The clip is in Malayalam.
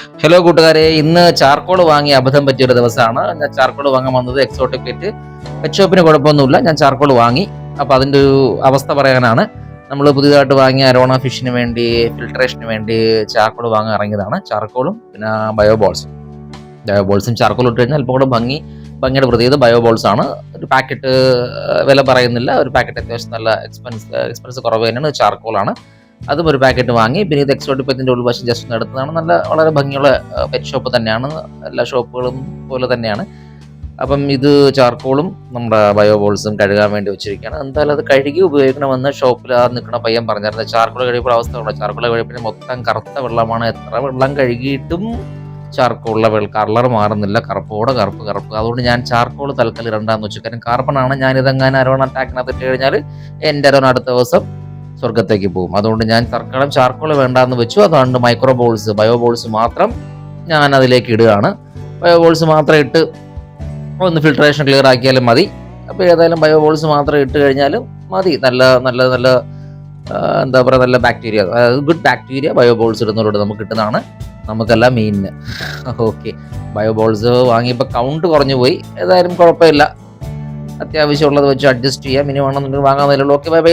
ഹലോ കൂട്ടുകാരെ, ഇന്ന് ചാർക്കോൾ വാങ്ങി അബദ്ധം പറ്റിയൊരു ദിവസമാണ്. ഞാൻ ചാർക്കോൾ വാങ്ങാൻ വന്നത് എക്സോട്ടിക് പെറ്റ് ഷോപ്പിന് കുഴപ്പമൊന്നുമില്ല. ഞാൻ ചാർക്കോൾ വാങ്ങി. അപ്പോൾ അതിൻ്റെ ഒരു അവസ്ഥ പറയാനാണ്. നമ്മൾ പുതിയതായിട്ട് വാങ്ങിയ അരോണ ഫിഷിന് വേണ്ടി ഫിൽട്രേഷന് വേണ്ടി ചാർക്കോൾ വാങ്ങാൻ ഇറങ്ങിയതാണ്. ചാർക്കോളും പിന്നെ ബയോബോൾസും ചാർക്കോൾ ഇട്ട് കഴിഞ്ഞാൽ അല്പം കൂടെ ഭംഗിയുടെ പ്രത്യേകത ബയോബോൾസ് ആണ്. ഒരു പാക്കറ്റ് വില പറയുന്നില്ല. ഒരു പാക്കറ്റ് അത്യാവശ്യം നല്ല എക്സ്പെൻസ് കുറവ് തന്നെയാണ്. ചാർക്കോളാണ്. അതും ഒരു പാക്കറ്റ് വാങ്ങി. പിന്നെ ഇത് എക്സോട്ടിക് പെറ്റിൻ്റെ ഉൾവശം ജസ്റ്റ് ഒന്ന് എടുത്തതാണ്. വളരെ ഭംഗിയുള്ള പെറ്റ് ഷോപ്പ് തന്നെയാണ്. എല്ലാ ഷോപ്പുകളും പോലെ തന്നെയാണ്. അപ്പം ഇത് ചാർക്കോളും നമ്മുടെ ബയോബോൾസും കഴുകാൻ വേണ്ടി വെച്ചിരിക്കുകയാണ്. എന്തായാലും അത് കഴുകി ഉപയോഗിക്കണമെന്ന് ഷോപ്പിൽ ആ നിൽക്കുന്ന പയ്യൻ പറഞ്ഞായിരുന്നു. ചാർക്കോൾ കഴിയുമ്പോൾ അവസ്ഥ ഉണ്ട്. ചാർക്കോൾ കഴിയുമ്പോൾ മൊത്തം കറുത്ത വെള്ളമാണ്. എത്ര വെള്ളം കഴുകിയിട്ടും ചാർക്കോളിലെ കളർ മാറുന്നില്ല. കറുപ്പോടെ കറുപ്പ്. അതുകൊണ്ട് ഞാൻ ചാർക്കോൾ തൽക്കാലം ഇടണ്ടാന്ന് വെച്ചു. കാരണം കാർബണാണ്. ഞാനിതെങ്ങനെ അരോണ ടാക്കിനകത്ത് ഇട്ട് കഴിഞ്ഞാൽ എൻ്റെ അരോണ അടുത്ത ദിവസം സ്വർഗത്തേക്ക് പോകും. അതുകൊണ്ട് ഞാൻ തൽക്കാലം ചാർക്കോൾ വേണ്ടാന്ന് വെച്ചു. അതുകൊണ്ട് ബയോബോൾസ് മാത്രം ഞാൻ അതിലേക്ക് ഇടുകയാണ്. ബയോബോൾസ് മാത്രം ഇട്ട് ഒന്ന് ഫിൽട്രേഷൻ ക്ലിയർ ആക്കിയാലും മതി. അപ്പോൾ ഏതായാലും ബയോബോൾസ് മാത്രം ഇട്ട് കഴിഞ്ഞാലും മതി. നല്ല എന്താ പറയുക, നല്ല ബാക്ടീരിയ, അതായത് ഗുഡ് ബാക്ടീരിയ ബയോബോൾസ് ഇടുന്നതോടെ നമുക്ക് കിട്ടുന്നതാണ്. നമുക്കല്ല മീനിന്. ഓക്കെ, ബയോബോൾസ് വാങ്ങിയപ്പോൾ കൗണ്ട് കുറഞ്ഞു പോയി. ഏതായാലും കുഴപ്പമില്ല. അത്യാവശ്യമുള്ളത് വെച്ച് അഡ്ജസ്റ്റ് ചെയ്യാം. ഇനി വേണമെന്നുണ്ടെങ്കിൽ വാങ്ങാൻ. Okay, bye bye.